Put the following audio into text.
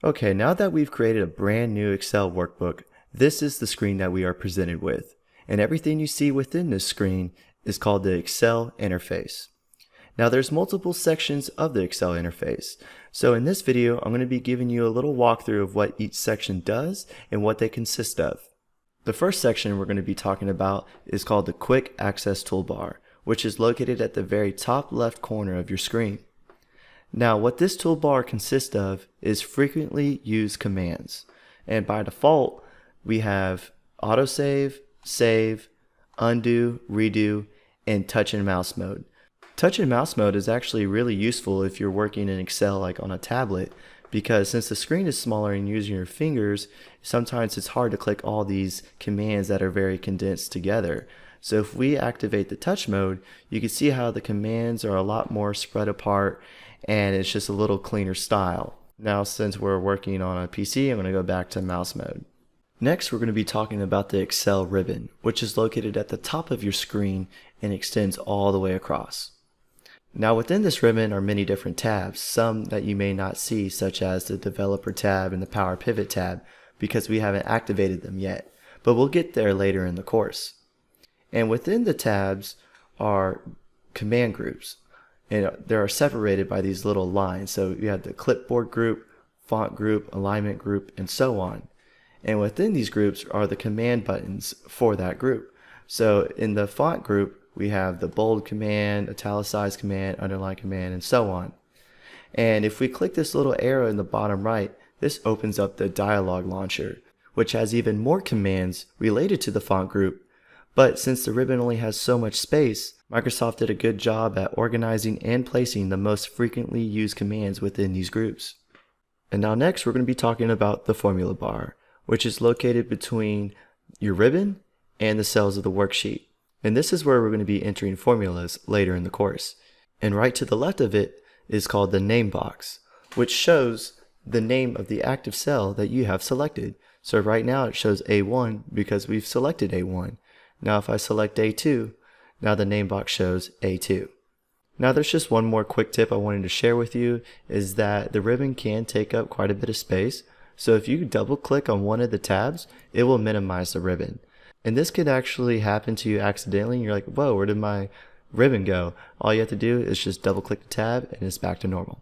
Okay, now that we've created a brand new Excel workbook, this is the screen that we are presented with. And everything you see within this screen is called the Excel interface. Now there's multiple sections of the Excel interface. So in this video, I'm going to be giving you a little walkthrough of what each section does and what they consist of. The first section we're going to be talking about is called the Quick Access Toolbar, which is located at the very top left corner of your screen. Now what this toolbar consists of is frequently used commands. And by default, we have autosave, save, undo, redo, and touch and mouse mode. Touch and mouse mode is actually really useful if you're working in Excel like on a tablet, because since the screen is smaller and using your fingers, sometimes it's hard to click all these commands that are very condensed together. So if we activate the touch mode, you can see how the commands are a lot more spread apart and it's just a little cleaner style. Now since we're working on a PC, I'm going to go back to mouse mode. Next, we're going to be talking about the Excel ribbon, which is located at the top of your screen and extends all the way across. Now within this ribbon are many different tabs, some that you may not see, such as the Developer tab and the Power Pivot tab, because we haven't activated them yet, but we'll get there later in the course. And within the tabs are command groups, and they are separated by these little lines. So you have the clipboard group, font group, alignment group, and so on. And within these groups are the command buttons for that group. So in the font group, we have the bold command, italicized command, underline command, and so on. And if we click this little arrow in the bottom right, this opens up the dialog launcher, which has even more commands related to the font group. But since the ribbon only has so much space, Microsoft did a good job at organizing and placing the most frequently used commands within these groups. And now next we're going to be talking about the formula bar, which is located between your ribbon and the cells of the worksheet. And this is where we're going to be entering formulas later in the course. And right to the left of it is called the name box, which shows the name of the active cell that you have selected. So right now it shows A1 because we've selected A1. Now if I select A2, now the name box shows A2. Now there's just one more quick tip I wanted to share with you, is that the ribbon can take up quite a bit of space. So if you double click on one of the tabs, it will minimize the ribbon. And this could actually happen to you accidentally. You're like, whoa, where did my ribbon go? All you have to do is just double click the tab and it's back to normal.